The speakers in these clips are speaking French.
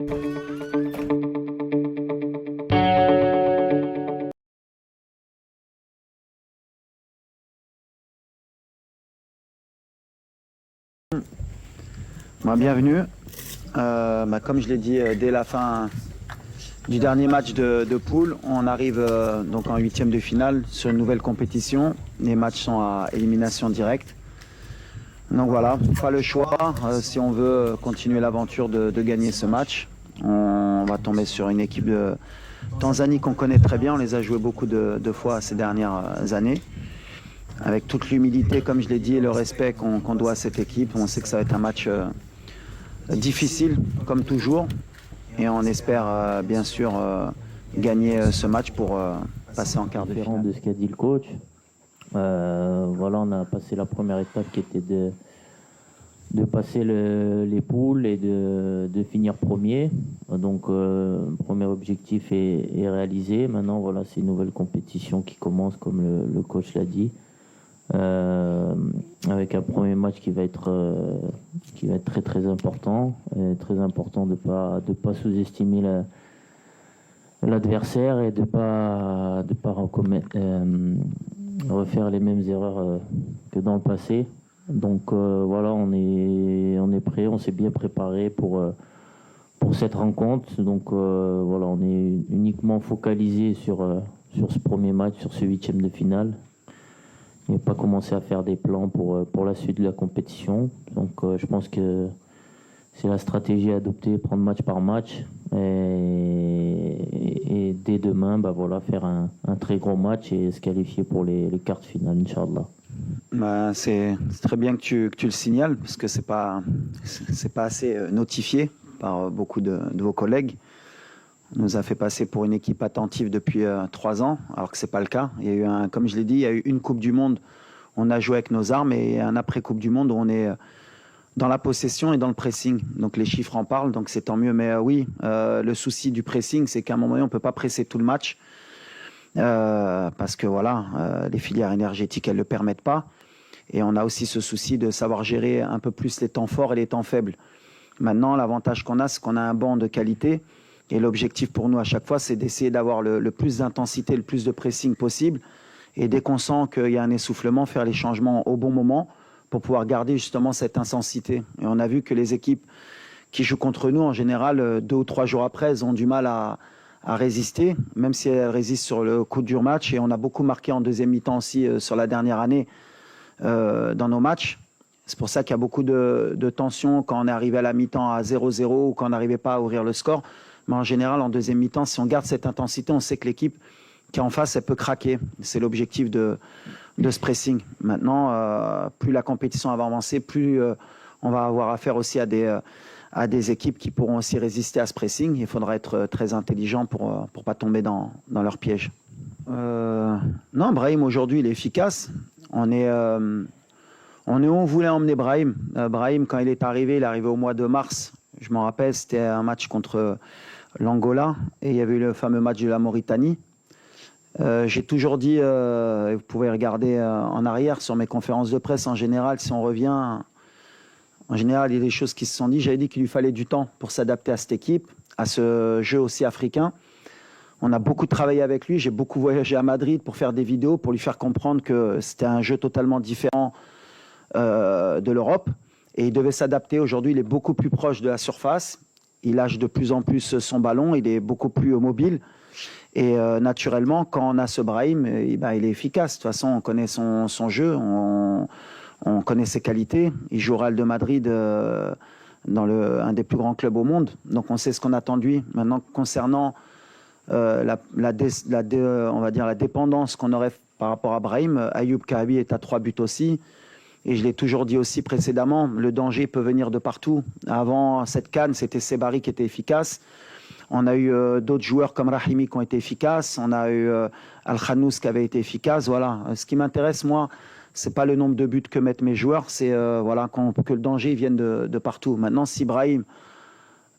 Bienvenue. Comme je l'ai dit dès la fin du dernier match de poule, on arrive donc en huitième de finale sur une nouvelle compétition. Les matchs sont à élimination directe. Donc voilà, pas le choix. Si on veut continuer l'aventure de gagner ce match, on va tomber sur une équipe de Tanzanie qu'on connaît très bien. On les a joués beaucoup de fois ces dernières années. Avec toute l'humilité, comme je l'ai dit, et le respect qu'on doit à cette équipe, on sait que ça va être un match difficile, comme toujours. Et on espère bien sûr gagner ce match pour passer en quart de finale. De ce qu'a dit le coach. Voilà, on a passé la première étape qui était de passer les poules et de finir premier. Donc, premier objectif est réalisé. Maintenant, voilà, c'est une nouvelle compétition qui commence, comme le coach l'a dit. Avec un premier match qui va être très très important. Très important de pas sous-estimer l'adversaire et de pas refaire les mêmes erreurs que dans le passé. Donc voilà, on est prêt, on s'est bien préparé pour cette rencontre. Donc voilà, on est uniquement focalisé sur ce premier match, sur ce huitième de finale. Et pas commencer à faire des plans pour la suite de la compétition. Donc je pense que c'est la stratégie à adopter, prendre match par match. Et dès demain, voilà, faire un très gros match et se qualifier pour les quarts de finale, Inch'Allah. C'est très bien que tu le signales, parce que c'est pas assez notifié par beaucoup de vos collègues. On nous a fait passer pour une équipe attentive depuis 3 ans, alors que c'est pas le cas. Il y a eu comme je l'ai dit, il y a eu une Coupe du Monde, on a joué avec nos armes, et un après-Coupe du Monde où on est dans la possession et dans le pressing. Donc les chiffres en parlent, donc c'est tant mieux. Mais oui, le souci du pressing, c'est qu'à un moment donné, on ne peut pas presser tout le match, parce que voilà, les filières énergétiques, elles ne le permettent pas. Et on a aussi ce souci de savoir gérer un peu plus les temps forts et les temps faibles. Maintenant, l'avantage qu'on a, c'est qu'on a un banc de qualité. Et l'objectif pour nous à chaque fois, c'est d'essayer d'avoir le plus d'intensité, le plus de pressing possible. Et dès qu'on sent qu'il y a un essoufflement, faire les changements au bon moment pour pouvoir garder justement cette intensité. Et on a vu que les équipes qui jouent contre nous, en général, 2 ou 3 jours après, elles ont du mal à résister, même si elles résistent sur le coup dur match. Et on a beaucoup marqué en deuxième mi-temps aussi sur la dernière année dans nos matchs. C'est pour ça qu'il y a beaucoup de tension quand on est arrivé à la mi-temps à 0-0 ou quand on n'arrivait pas à ouvrir le score. Mais en général, en deuxième mi-temps, si on garde cette intensité, on sait que l'équipe qui est en face, elle peut craquer. C'est l'objectif de ce pressing. Maintenant, plus la compétition va avancer, plus on va avoir affaire aussi à des équipes qui pourront aussi résister à ce pressing. Il faudra être très intelligent pour ne pas tomber dans leur piège. Non, Brahim, aujourd'hui, il est efficace. On est où on voulait emmener Brahim. Brahim, quand il est arrivé au mois de mars. Je m'en rappelle, c'était un match contre l'Angola et il y avait eu le fameux match de la Mauritanie. J'ai toujours dit, et vous pouvez regarder en arrière sur mes conférences de presse, en général, si on revient, en général, il y a des choses qui se sont dites. J'avais dit qu'il lui fallait du temps pour s'adapter à cette équipe, à ce jeu aussi africain. On a beaucoup travaillé avec lui, j'ai beaucoup voyagé à Madrid pour faire des vidéos, pour lui faire comprendre que c'était un jeu totalement différent de l'Europe. Et il devait s'adapter. Aujourd'hui, il est beaucoup plus proche de la surface. Il lâche de plus en plus son ballon. Il est beaucoup plus mobile. Et naturellement, quand on a ce Brahim, il est efficace. De toute façon, on connaît son jeu. On connaît ses qualités. Il joue au Real de Madrid dans un des plus grands clubs au monde. Donc, on sait ce qu'on attend de lui. Maintenant, concernant on va dire la dépendance qu'on aurait par rapport à Brahim, Ayoub Kahabi est à 3 buts aussi. Et je l'ai toujours dit aussi précédemment, le danger peut venir de partout. Avant cette CAN, c'était Sebari qui était efficace. On a eu d'autres joueurs comme Rahimi qui ont été efficaces. On a eu Al-Khanous qui avait été efficace. Voilà. Ce qui m'intéresse, moi, c'est pas le nombre de buts que mettent mes joueurs, c'est que le danger vienne de partout. Maintenant, si Brahim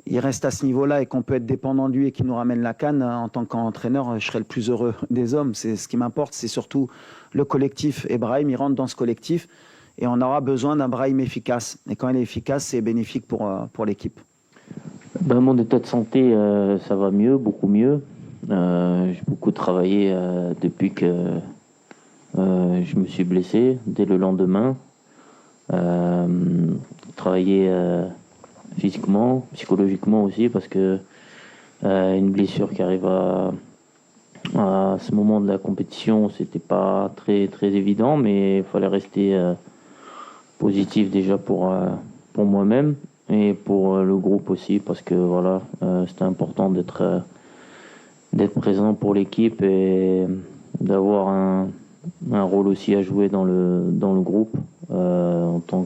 il reste à ce niveau-là et qu'on peut être dépendant de lui et qu'il nous ramène la CAN, en tant qu'entraîneur, je serai le plus heureux des hommes. C'est ce qui m'importe, c'est surtout le collectif. Et Brahim, il rentre dans ce collectif. Et on aura besoin d'un Brahim efficace. Et quand il est efficace, c'est bénéfique pour l'équipe. Ben, mon état de santé, ça va mieux, beaucoup mieux. J'ai beaucoup travaillé depuis que je me suis blessé, dès le lendemain. Euh, Travaillé physiquement, psychologiquement aussi, parce que une blessure qui arrive à ce moment de la compétition, c'était pas très très évident, mais il fallait rester positif déjà pour moi-même et pour le groupe aussi, parce que voilà, c'était important d'être présent pour l'équipe et d'avoir un rôle aussi à jouer dans le groupe en tant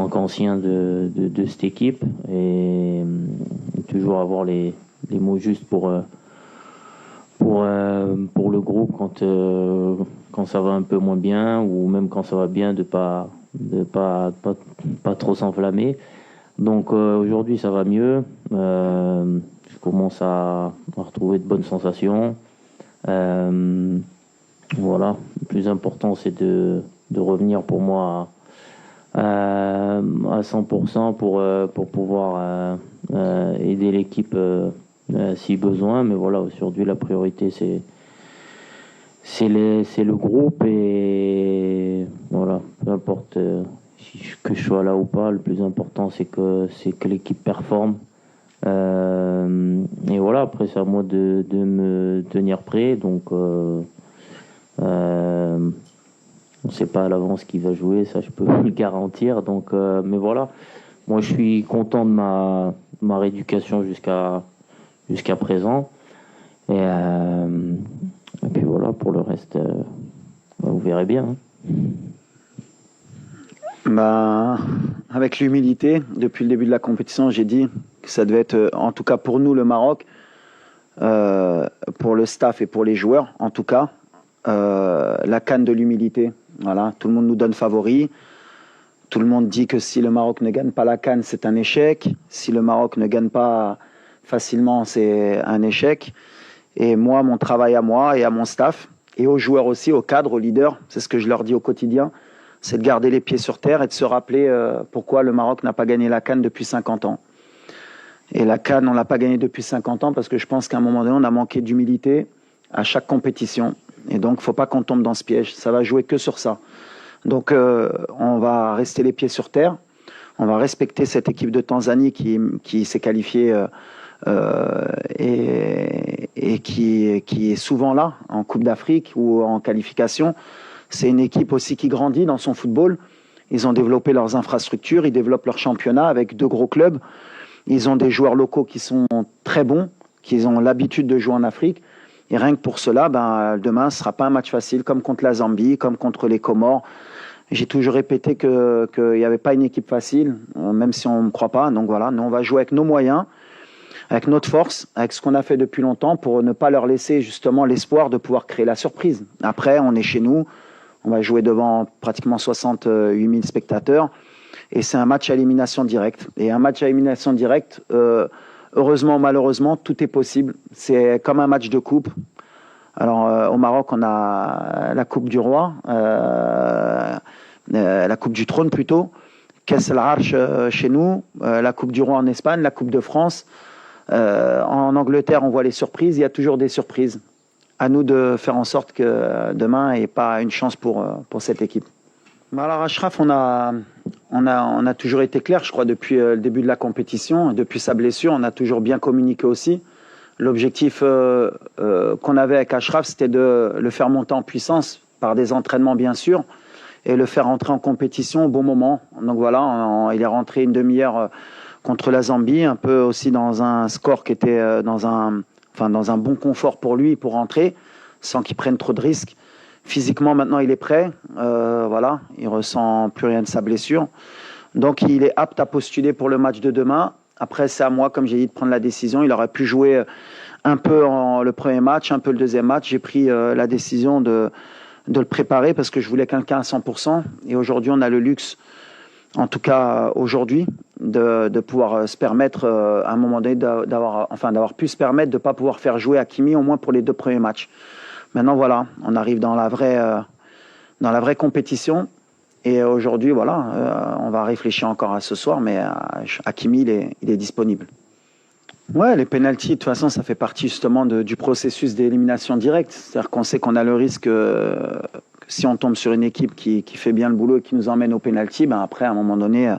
qu'ancien de cette équipe et toujours avoir les mots justes pour le groupe quand ça va un peu moins bien ou même quand ça va bien de pas trop s'enflammer. Donc aujourd'hui ça va mieux. Je commence à retrouver de bonnes sensations. Voilà, le plus important c'est de revenir pour moi à 100% pour pouvoir aider l'équipe si besoin. Mais voilà, aujourd'hui la priorité c'est le groupe et voilà, peu importe que je sois là ou pas, le plus important c'est que l'équipe performe. Et voilà, après c'est à moi de me tenir prêt. Donc on ne sait pas à l'avance qui va jouer, ça je peux vous le garantir. Donc, mais voilà, moi je suis content de ma rééducation jusqu'à présent. Et puis voilà, pour le reste, vous verrez bien, hein. Bah, avec l'humilité, depuis le début de la compétition, j'ai dit que ça devait être, en tout cas pour nous, le Maroc, pour le staff et pour les joueurs, en tout cas, la CAN de l'humilité. Voilà, tout le monde nous donne favori. Tout le monde dit que si le Maroc ne gagne pas la CAN, c'est un échec. Si le Maroc ne gagne pas facilement, c'est un échec. Et moi, mon travail à moi et à mon staff, et aux joueurs aussi, aux cadres, aux leaders, c'est ce que je leur dis au quotidien, c'est de garder les pieds sur terre et de se rappeler pourquoi le Maroc n'a pas gagné la CAN depuis 50 ans. Et la CAN, on ne l'a pas gagnée depuis 50 ans parce que je pense qu'à un moment donné, on a manqué d'humilité à chaque compétition. Et donc, il ne faut pas qu'on tombe dans ce piège. Ça va jouer que sur ça. Donc, on va rester les pieds sur terre. On va respecter cette équipe de Tanzanie qui s'est qualifiée et qui est souvent là en Coupe d'Afrique ou en qualification. C'est une équipe aussi qui grandit dans son football. Ils ont développé leurs infrastructures, ils développent leur championnat avec deux gros clubs. Ils ont des joueurs locaux qui sont très bons, qui ont l'habitude de jouer en Afrique. Et rien que pour cela, demain, ce ne sera pas un match facile, comme contre la Zambie, comme contre les Comores. J'ai toujours répété qu'il n'y avait pas une équipe facile, même si on ne me croit pas. Donc voilà, nous, on va jouer avec nos moyens, avec notre force, avec ce qu'on a fait depuis longtemps, pour ne pas leur laisser justement l'espoir de pouvoir créer la surprise. Après, on est chez nous, on va jouer devant pratiquement 68 000 spectateurs. Et c'est un match à élimination directe. Et un match à élimination directe, heureusement ou malheureusement, tout est possible. C'est comme un match de coupe. Alors, au Maroc, on a la Coupe du Roi, la Coupe du Trône plutôt, Kass el Arch chez nous, la Coupe du Roi en Espagne, la Coupe de France. En Angleterre, on voit les surprises. Il y a toujours des surprises. À nous de faire en sorte que demain ait pas une chance pour cette équipe. Alors, Achraf, on a toujours été clair, je crois, depuis le début de la compétition. Depuis sa blessure, on a toujours bien communiqué aussi. L'objectif qu'on avait avec Achraf, c'était de le faire monter en puissance par des entraînements, bien sûr, et le faire entrer en compétition au bon moment. Donc voilà, il est rentré une demi-heure contre la Zambie, un peu aussi dans un score qui était dans un bon confort pour lui, pour rentrer, sans qu'il prenne trop de risques. Physiquement, maintenant, il est prêt. Voilà, il ressent plus rien de sa blessure. Donc, il est apte à postuler pour le match de demain. Après, c'est à moi, comme j'ai dit, de prendre la décision. Il aurait pu jouer un peu le premier match, un peu le deuxième match. J'ai pris la décision de le préparer parce que je voulais quelqu'un à 100%. Et aujourd'hui, on a le luxe, en tout cas aujourd'hui, de pouvoir se permettre, à un moment donné, d'avoir pu se permettre de ne pas pouvoir faire jouer Hakimi, au moins pour les 2 premiers matchs. Maintenant, voilà, on arrive dans la vraie compétition. Et aujourd'hui, voilà, on va réfléchir encore à ce soir, mais Hakimi, il est disponible. Ouais, les pénaltys, de toute façon, ça fait partie justement du processus d'élimination directe. C'est-à-dire qu'on sait qu'on a le risque que si on tombe sur une équipe qui fait bien le boulot et qui nous emmène au pénalty, ben après, à un moment donné,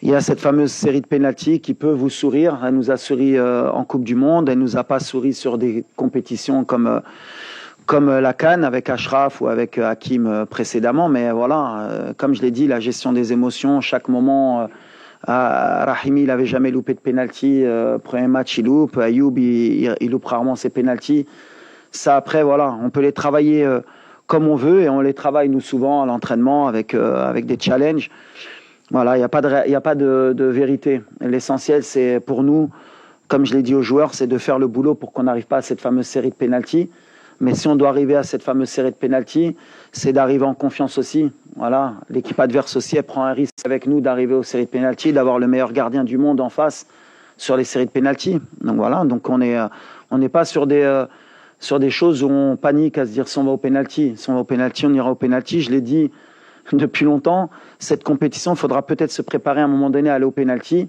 il y a cette fameuse série de pénaltys qui peut vous sourire. Elle nous a souri en Coupe du Monde, elle nous a pas souri sur des compétitions comme la CAN avec Ashraf ou avec Hakim précédemment. Mais voilà, comme je l'ai dit, la gestion des émotions, chaque moment. Rahimi, il n'avait jamais loupé de pénalty. Premier match, il loupe. Ayoub, il loupe rarement ses pénaltys. Ça, après, voilà, on peut les travailler comme on veut et on les travaille, nous, souvent à l'entraînement avec des challenges. Voilà, il n'y a pas de vérité. L'essentiel, c'est pour nous, comme je l'ai dit aux joueurs, c'est de faire le boulot pour qu'on n'arrive pas à cette fameuse série de pénaltys. Mais si on doit arriver à cette fameuse série de pénaltys, c'est d'arriver en confiance aussi. Voilà, l'équipe adverse aussi, elle prend un risque avec nous d'arriver aux séries de pénaltys, d'avoir le meilleur gardien du monde en face sur les séries de pénaltys. Donc voilà, donc on n'est pas sur des choses où on panique à se dire si on va au pénalty. Si on va au pénalty, on ira au pénalty. Je l'ai dit depuis longtemps, cette compétition, il faudra peut-être se préparer à un moment donné à aller au pénalty.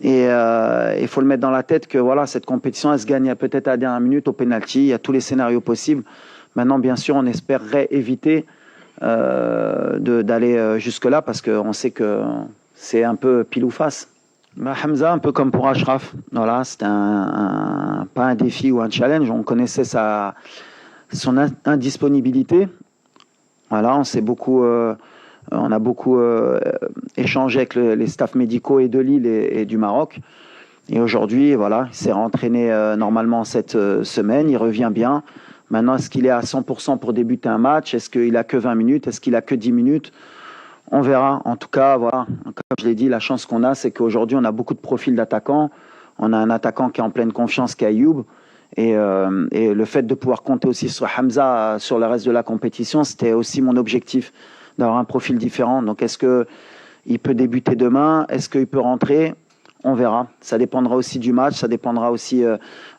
Et il faut le mettre dans la tête que voilà, cette compétition, elle se gagne peut-être à la dernière minute au pénalty. Il y a tous les scénarios possibles. Maintenant, bien sûr, on espérerait éviter d'aller jusque-là parce qu'on sait que c'est un peu pile ou face. Bah, Hamza, un peu comme pour Ashraf. Voilà, c'était pas un défi ou un challenge. On connaissait son indisponibilité. Voilà, on a beaucoup échangé avec les staffs médicaux et de Lille et du Maroc. Et aujourd'hui, voilà, il s'est rentraîné normalement cette semaine. Il revient bien. Maintenant, est-ce qu'il est à 100% pour débuter un match? Est-ce qu'il a que 20 minutes? Est-ce qu'il a que 10 minutes? On verra. En tout cas, voilà, comme je l'ai dit, la chance qu'on a, c'est qu'aujourd'hui, on a beaucoup de profils d'attaquants. On a un attaquant qui est en pleine confiance, qui est Ayoub. Et le fait de pouvoir compter aussi sur Hamza sur le reste de la compétition, c'était aussi mon objectif, d'avoir un profil différent. Donc, est-ce qu'il peut débuter demain? Est-ce qu'il peut rentrer? On verra. Ça dépendra aussi du match, ça dépendra aussi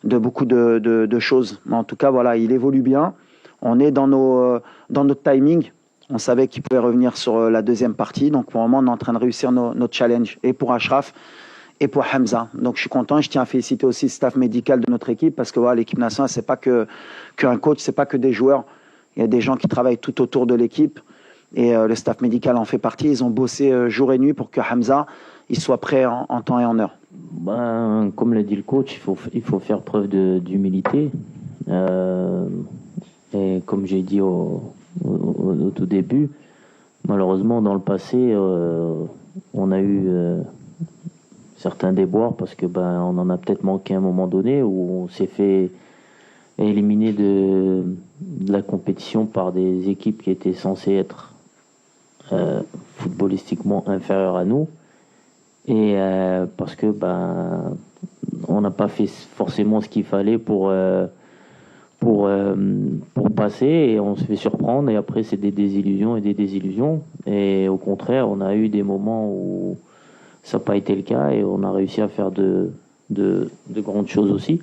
de beaucoup de choses. Mais en tout cas, voilà, il évolue bien. On est dans notre timing. On savait qu'il pouvait revenir sur la deuxième partie. Donc, pour le moment, on est en train de réussir notre challenge. Et pour Ashraf, et pour Hamza. Donc je suis content et je tiens à féliciter aussi le staff médical de notre équipe parce que voilà, l'équipe nationale, c'est pas qu'un coach, c'est pas que des joueurs. Il y a des gens qui travaillent tout autour de l'équipe et le staff médical en fait partie. Ils ont bossé jour et nuit pour que Hamza il soit prêt en temps et en heure. Ben, comme l'a dit le coach, il faut faire preuve d'humilité. Et comme j'ai dit au tout début, malheureusement dans le passé, on a eu certains déboires parce que on en a peut-être manqué à un moment donné où on s'est fait éliminer de la compétition par des équipes qui étaient censées être footballistiquement inférieures à nous et parce que on n'a pas fait forcément ce qu'il fallait pour passer et on se fait surprendre et après c'est des désillusions et au contraire on a eu des moments où ça n'a pas été le cas et on a réussi à faire de grandes choses aussi.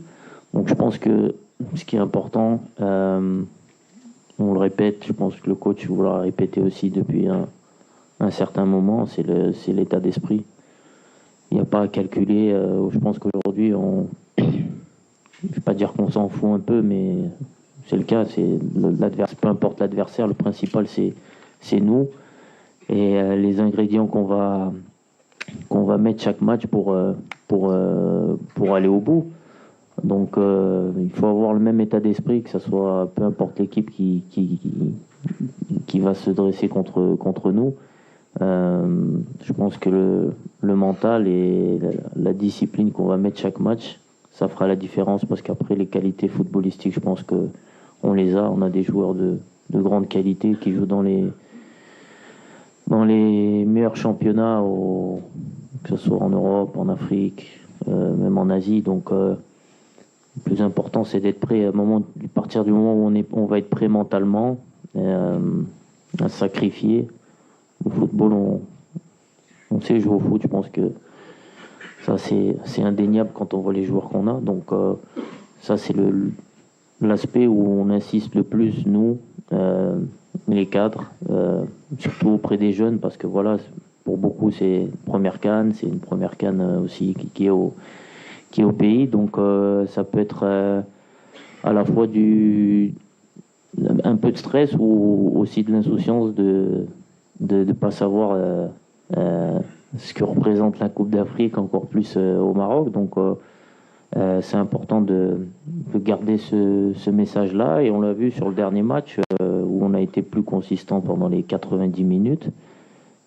Donc je pense que ce qui est important, on le répète, je pense que le coach vous l'a répété aussi depuis un certain moment, c'est l'état d'esprit. Il n'y a pas à calculer. Je pense qu'aujourd'hui, je ne vais pas dire qu'on s'en fout un peu, mais c'est le cas. Peu importe l'adversaire, le principal c'est nous. Et les ingrédients qu'on va mettre chaque match pour aller au bout. Donc il faut avoir le même état d'esprit, que ça soit peu importe l'équipe qui va se dresser contre nous. Je pense que le mental et la discipline qu'on va mettre chaque match, ça fera la différence parce qu'après les qualités footballistiques, je pense que on les a. On a des joueurs de grande qualité qui jouent dans les meilleurs championnats, que ce soit en Europe, en Afrique, même en Asie. Donc le plus important, c'est d'être prêt à partir du moment où on va être prêt mentalement, à sacrifier. Le football, on sait jouer au foot. Je pense que ça, c'est indéniable quand on voit les joueurs qu'on a. Donc ça, c'est l'aspect où on insiste le plus, nous, les cadres, surtout auprès des jeunes, parce que voilà, pour beaucoup, c'est une première CAN aussi qui est au pays. Donc ça peut être à la fois un peu de stress ou aussi de l'insouciance de ne pas savoir ce que représente la Coupe d'Afrique, encore plus au Maroc. Donc c'est important de garder ce message-là. Et on l'a vu sur le dernier match où on a été plus consistant pendant les 90 minutes.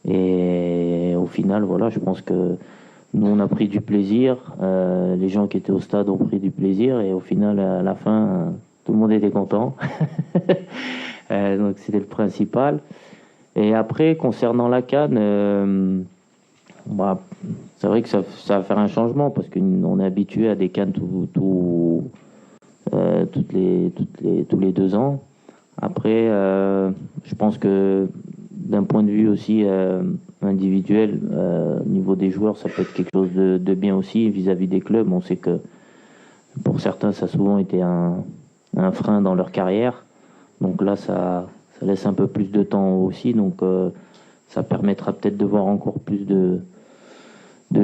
Et au final, voilà, je pense que nous, on a pris du plaisir. Les gens qui étaient au stade ont pris du plaisir. Et au final, à la fin, tout le monde était content. Donc, c'était le principal. Et après, concernant la CAN, bah, c'est vrai que ça va faire un changement parce qu'on est habitué à des CAN tous les 2 ans. Après, je pense que d'un point de vue aussi individuel, au niveau des joueurs, ça peut être quelque chose de bien aussi vis-à-vis des clubs. On sait que pour certains, ça a souvent été un frein dans leur carrière. Donc là, ça laisse un peu plus de temps aussi. Donc ça permettra peut-être de voir encore plus de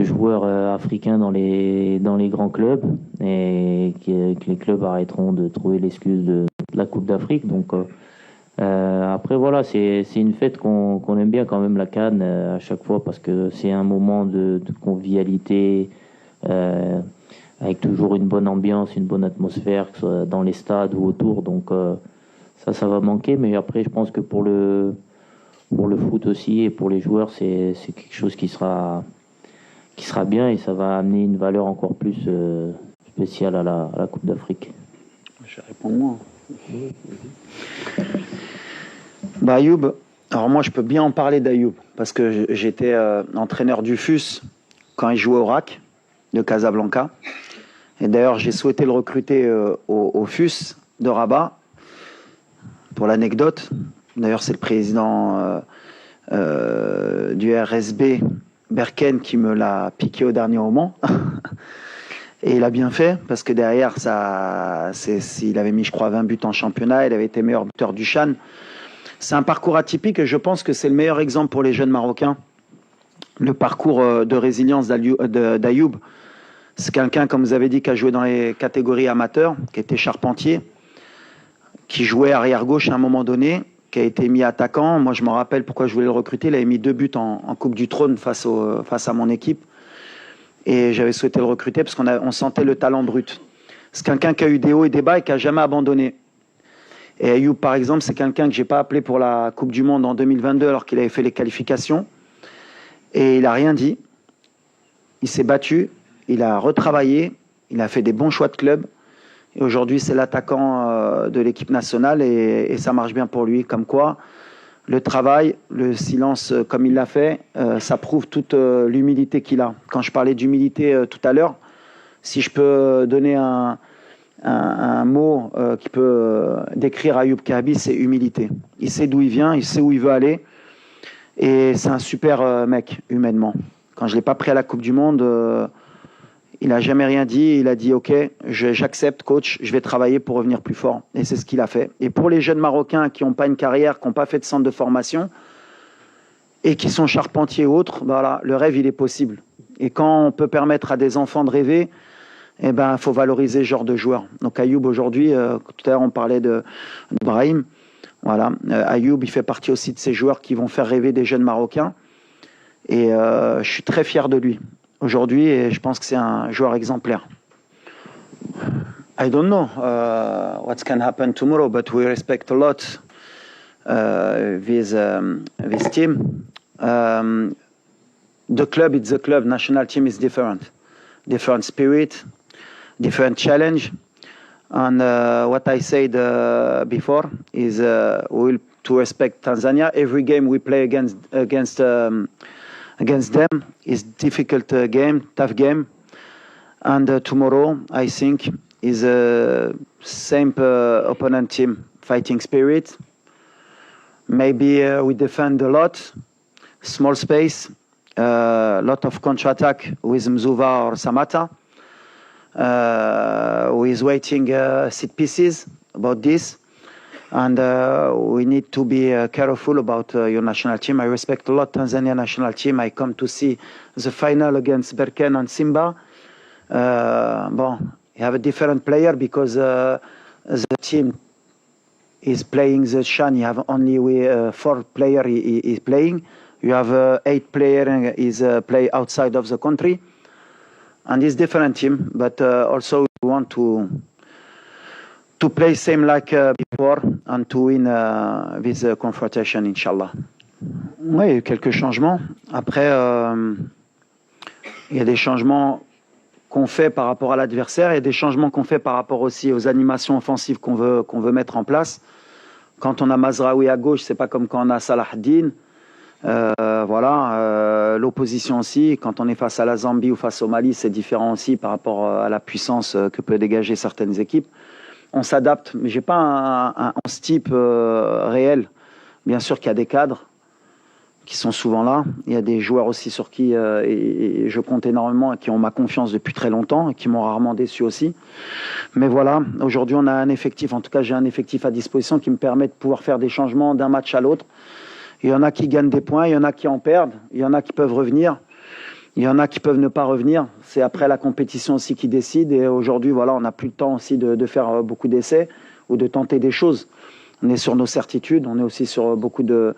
joueurs africains dans les grands clubs et que les clubs arrêteront de trouver l'excuse de la Coupe d'Afrique. Donc après voilà, c'est une fête qu'on aime bien quand même, la CAN à chaque fois, parce que c'est un moment de convivialité avec toujours une bonne ambiance, une bonne atmosphère, que ce soit dans les stades ou autour. Donc ça va manquer, mais après je pense que pour le foot aussi et pour les joueurs, c'est quelque chose qui sera bien, et ça va amener une valeur encore plus spéciale à la Coupe d'Afrique. Je vais répondre moi. Bah, Ayoub, alors moi je peux bien en parler d'Ayoub parce que j'étais entraîneur du FUS quand il jouait au RAC de Casablanca. Et d'ailleurs j'ai souhaité le recruter au FUS de Rabat. Pour l'anecdote, d'ailleurs c'est le président du RSB Berken qui me l'a piqué au dernier moment. Et il a bien fait, parce que derrière, il avait mis, je crois, 20 buts en championnat, il avait été meilleur buteur du CHAN. C'est un parcours atypique et je pense que c'est le meilleur exemple pour les jeunes Marocains. Le parcours de résilience d'Ayoub. C'est quelqu'un, comme vous avez dit, qui a joué dans les catégories amateurs, qui était charpentier, qui jouait arrière-gauche à un moment donné, qui a été mis attaquant. Moi, je me rappelle pourquoi je voulais le recruter. Il avait mis 2 buts en Coupe du Trône face à mon équipe. Et j'avais souhaité le recruter parce qu'on sentait le talent brut. C'est quelqu'un qui a eu des hauts et des bas et qui n'a jamais abandonné. Et Ayoub, par exemple, c'est quelqu'un que je n'ai pas appelé pour la Coupe du Monde en 2022 alors qu'il avait fait les qualifications. Et il n'a rien dit. Il s'est battu, il a retravaillé, il a fait des bons choix de club. Et aujourd'hui, c'est l'attaquant de l'équipe nationale et ça marche bien pour lui. Comme quoi, le travail, le silence comme il l'a fait, ça prouve toute l'humilité qu'il a. Quand je parlais d'humilité tout à l'heure, si je peux donner un mot qui peut décrire Ayoub Kahabi, c'est humilité. Il sait d'où il vient, il sait où il veut aller. Et c'est un super mec, humainement. Quand je ne l'ai pas pris à la Coupe du Monde, il n'a jamais rien dit. Il a dit « Ok, j'accepte, coach, je vais travailler pour revenir plus fort. » Et c'est ce qu'il a fait. Et pour les jeunes Marocains qui n'ont pas une carrière, qui n'ont pas fait de centre de formation et qui sont charpentiers ou autres, voilà, le rêve, il est possible. Et quand on peut permettre à des enfants de rêver, eh ben, faut valoriser ce genre de joueurs. Donc Ayoub, aujourd'hui, tout à l'heure, on parlait de Brahim. Voilà, Ayoub, il fait partie aussi de ces joueurs qui vont faire rêver des jeunes Marocains. Et je suis très fier de lui aujourd'hui, et je pense que c'est un joueur exemplaire. I don't know what can happen tomorrow, but we respect a lot this team. The club, it's the club. National team is different spirit, different challenge. And what I said before is we will to respect Tanzania. Every game we play against them is difficult game, tough game. And tomorrow, I think, is a same opponent team, fighting spirit. Maybe we defend a lot, small space, lot of counter-attack with Mzuva or Samata. Who is waiting set pieces about this. And we need to be careful about your national team. I respect a lot Tanzania national team. I come to see the final against Berkane and Simba. Bon, you have a different player because the team is playing the CHAN. You have only 4 players is playing. You have 8 players is play outside of the country. And it's different team, but also we want to play same like before and to win this confrontation, Inch'Allah. Oui, il y a eu quelques changements. Après, il y a des changements qu'on fait par rapport à l'adversaire et des changements qu'on fait par rapport aussi aux animations offensives qu'on veut mettre en place. Quand on a Mazraoui à gauche, c'est pas comme quand on a Salah Din. Voilà, l'opposition aussi, quand on est face à la Zambie ou face au Mali, c'est différent aussi par rapport à la puissance que peut dégager certaines équipes. On s'adapte, mais j'ai pas un 11 type réel. Bien sûr qu'il y a des cadres qui sont souvent là. Il y a des joueurs aussi sur qui et je compte énormément et qui ont ma confiance depuis très longtemps et qui m'ont rarement déçu aussi. Mais voilà, aujourd'hui on a un effectif, en tout cas j'ai un effectif à disposition qui me permet de pouvoir faire des changements d'un match à l'autre. Il y en a qui gagnent des points, il y en a qui en perdent, il y en a qui peuvent revenir. Il y en a qui peuvent ne pas revenir. C'est après la compétition aussi qui décide. Et aujourd'hui, voilà, on n'a plus le temps aussi de faire beaucoup d'essais ou de tenter des choses. On est sur nos certitudes. On est aussi sur beaucoup de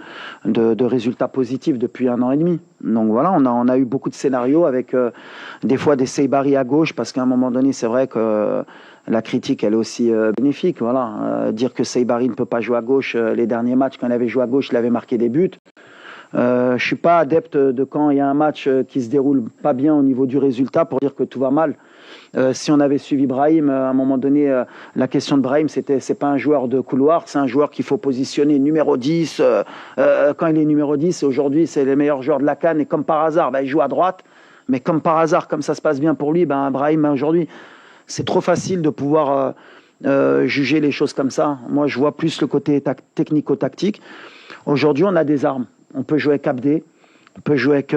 résultats positifs depuis 1 an et demi. Donc voilà, on a eu beaucoup de scénarios avec des fois des Seybari à gauche parce qu'à un moment donné, c'est vrai que la critique, elle est aussi bénéfique. Voilà, dire que Seybari ne peut pas jouer à gauche. Les derniers matchs, quand il avait joué à gauche, il avait marqué des buts. Je suis pas adepte de quand il y a un match qui se déroule pas bien au niveau du résultat pour dire que tout va mal. Si on avait suivi Brahim, à un moment donné, la question de Brahim, c'est pas un joueur de couloir, c'est un joueur qu'il faut positionner numéro 10. Quand il est numéro 10, aujourd'hui, c'est le meilleur joueur de la CAN et comme par hasard, il joue à droite. Mais comme par hasard, comme ça se passe bien pour lui, Brahim, aujourd'hui, c'est trop facile de pouvoir juger les choses comme ça. Moi, je vois plus le côté technico-tactique. Aujourd'hui, on a des armes. On peut jouer avec Abdé, on peut jouer avec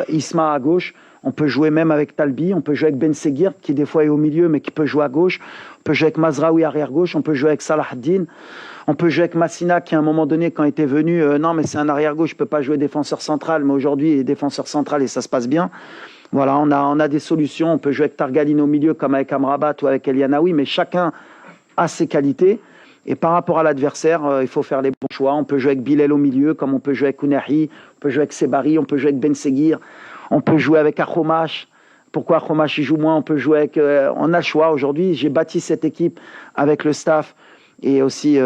Isma à gauche, on peut jouer même avec Talbi, on peut jouer avec Ben Seguir qui des fois est au milieu mais qui peut jouer à gauche, on peut jouer avec Mazraoui arrière gauche, on peut jouer avec Salah Din, on peut jouer avec Massina qui à un moment donné quand il était venu, non mais c'est un arrière gauche, il peut pas jouer défenseur central, mais aujourd'hui il est défenseur central et ça se passe bien. Voilà, on a des solutions, on peut jouer avec Targaline au milieu comme avec Amrabat ou avec Elianaoui, mais chacun a ses qualités. Et par rapport à l'adversaire, il faut faire les bons choix. On peut jouer avec Bilal au milieu, comme on peut jouer avec Kounahi, on peut jouer avec Sebari, on peut jouer avec Ben Seguir, on peut jouer avec Akhomash. Pourquoi Akhomash il joue moins? On peut jouer avec... on a le choix aujourd'hui. J'ai bâti cette équipe avec le staff et aussi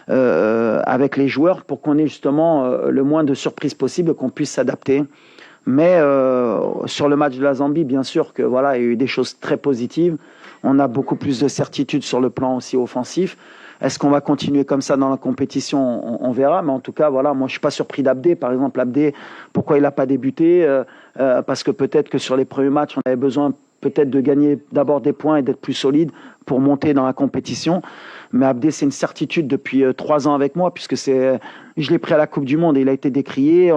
avec les joueurs pour qu'on ait justement le moins de surprises possible, qu'on puisse s'adapter. Mais sur le match de la Zambie, bien sûr que voilà, il y a eu des choses très positives. On a beaucoup plus de certitude sur le plan aussi offensif. Est-ce qu'on va continuer comme ça dans la compétition? On verra, mais en tout cas, voilà, moi je suis pas surpris d'Abdé. Par exemple, Abdé, pourquoi il n'a pas débuté? Parce que peut-être que sur les premiers matchs, on avait besoin peut-être de gagner d'abord des points et d'être plus solide pour monter dans la compétition. Mais Abdé, c'est une certitude depuis 3 ans avec moi, puisque je l'ai pris à la Coupe du Monde et il a été décrié.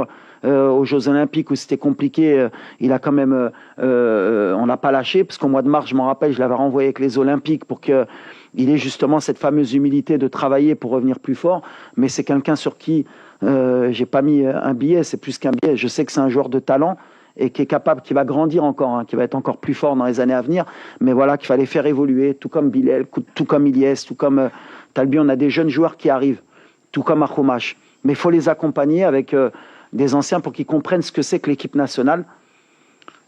Aux Jeux Olympiques où c'était compliqué, il a quand même, on n'a pas lâché, parce qu'au mois de mars, je m'en rappelle, je l'avais renvoyé avec les Olympiques pour qu'il ait justement cette fameuse humilité de travailler pour revenir plus fort. Mais c'est quelqu'un sur qui j'ai pas mis un billet, c'est plus qu'un billet. Je sais que c'est un joueur de talent et qui est capable, qui va grandir encore, qui va être encore plus fort dans les années à venir. Mais voilà, qu'il fallait faire évoluer, tout comme Bilal, tout comme Ilyes, tout comme Talbi. On a des jeunes joueurs qui arrivent, tout comme Akhomash. Mais il faut les accompagner avec des anciens pour qu'ils comprennent ce que c'est que l'équipe nationale,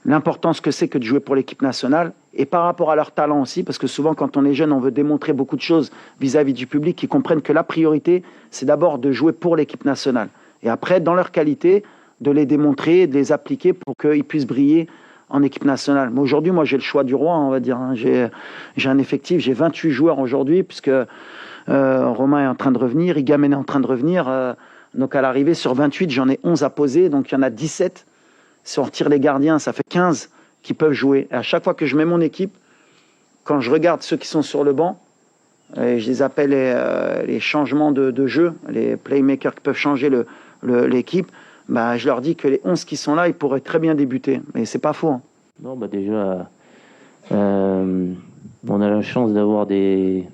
l'importance que c'est que de jouer pour l'équipe nationale, et par rapport à leur talent aussi, parce que souvent quand on est jeune, on veut démontrer beaucoup de choses vis-à-vis du public, qu'ils comprennent que la priorité, c'est d'abord de jouer pour l'équipe nationale. Et après, dans leur qualité, de les démontrer, de les appliquer pour qu'ils puissent briller en équipe nationale. Mais aujourd'hui, moi, j'ai le choix du roi, on va dire. J'ai un effectif, j'ai 28 joueurs aujourd'hui, puisque Romain est en train de revenir, Igamen est en train de revenir. Donc à l'arrivée, sur 28, j'en ai 11 à poser, donc il y en a 17. Si on retire les gardiens, ça fait 15 qui peuvent jouer. Et à chaque fois que je mets mon équipe, quand je regarde ceux qui sont sur le banc, et je les appelle les changements de jeu, les playmakers qui peuvent changer l'équipe, je leur dis que les 11 qui sont là, ils pourraient très bien débuter. Mais c'est pas faux. Hein. Non, déjà, on a la chance d'avoir des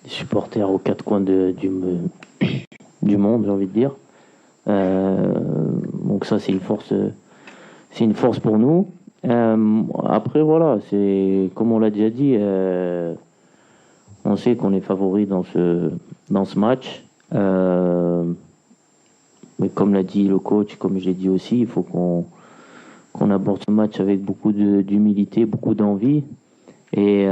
supporters aux quatre coins du monde, j'ai envie de dire. Donc ça, c'est une force pour nous. Après, voilà, c'est comme on l'a déjà dit, on sait qu'on est favori dans ce match. Mais comme l'a dit le coach, comme je l'ai dit aussi, il faut qu'on aborde ce match avec beaucoup d'humilité, beaucoup d'envie. Et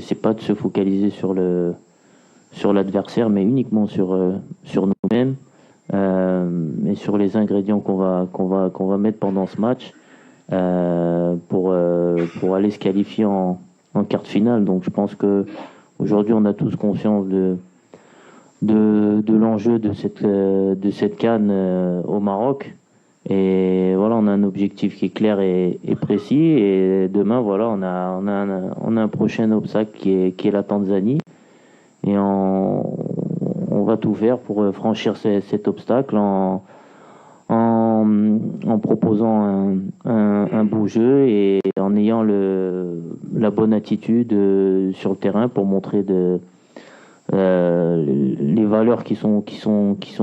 c'est pas de se focaliser sur l'adversaire, mais uniquement sur nous-mêmes et sur les ingrédients qu'on va mettre pendant ce match pour aller se qualifier en quart de finale. Donc je pense que aujourd'hui on a tous conscience de l'enjeu de cette CAN au Maroc. Et voilà, on a un objectif qui est clair et précis. Et demain, voilà, on a un prochain obstacle qui est la Tanzanie. Et on va tout faire pour franchir cet obstacle en proposant un beau jeu et en ayant la bonne attitude sur le terrain pour montrer les valeurs qui sont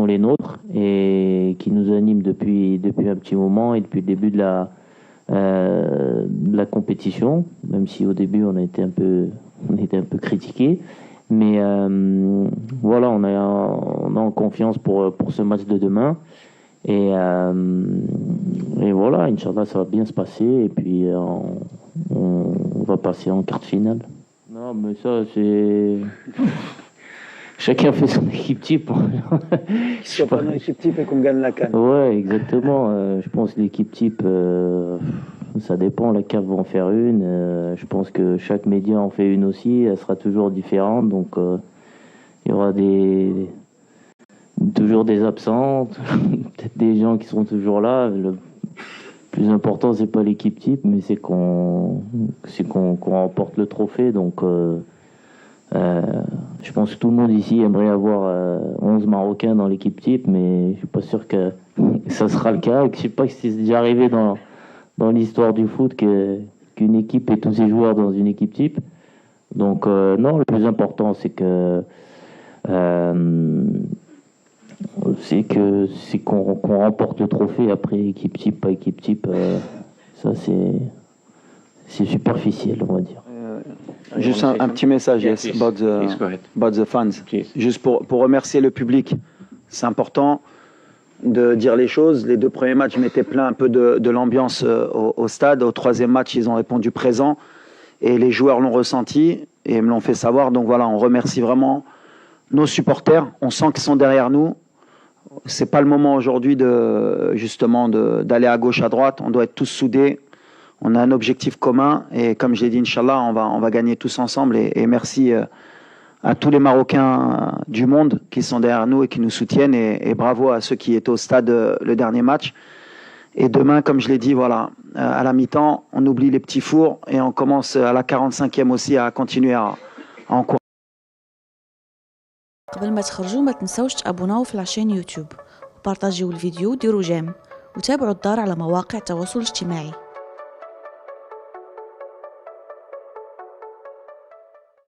les nôtres et qui nous animent depuis un petit moment et depuis le début de la compétition, même si au début on a été un peu critiqué, mais voilà, on a en confiance pour ce match de demain et voilà, Inch'Allah, ça va bien se passer et puis on va passer en quart de finale. Non, mais ça c'est chacun fait son équipe type. Qu'il soit pas dans l'équipe type et qu'on gagne la CAN. Ouais, exactement. Je pense que l'équipe type, ça dépend. La CAF va en faire une. Je pense que chaque média en fait une aussi. Elle sera toujours différente. Donc, il y aura toujours des absents, peut-être des gens qui seront toujours là. Le plus important, c'est pas l'équipe type, mais c'est qu'on remporte le trophée. Donc, je pense que tout le monde ici aimerait avoir 11 Marocains dans l'équipe type, mais je suis pas sûr que ça sera le cas. Je sais pas si c'est déjà arrivé dans l'histoire du foot qu'une équipe ait tous ses joueurs dans une équipe type. Donc non, le plus important c'est qu'on remporte le trophée. Après équipe type, pas équipe type, ça c'est superficiel, on va dire. Juste un petit message, yes, about the fans. Please. Juste pour remercier le public. C'est important de dire les choses. Les deux premiers matchs mettaient plein un peu de l'ambiance au stade. Au troisième match, ils ont répondu présent. Et les joueurs l'ont ressenti et me l'ont fait savoir. Donc voilà, on remercie vraiment nos supporters. On sent qu'ils sont derrière nous. C'est pas le moment aujourd'hui d'aller à gauche, à droite. On doit être tous soudés. On a un objectif commun et comme je l'ai dit, Inch'Allah, on va gagner tous ensemble. Et merci à tous les Marocains du monde qui sont derrière nous et qui nous soutiennent. Et bravo à ceux qui étaient au stade le dernier match. Et demain, comme je l'ai dit, voilà, à la mi-temps, on oublie les petits fours et on commence à la 45e aussi à continuer à encourager. قبل ما تخرجوا ما تنسوش تابوناو في العشان يوتيوب وبارطاجيو الفيديو وديروا جيم وتابعوا الدار على مواقع التواصل الاجتماعي.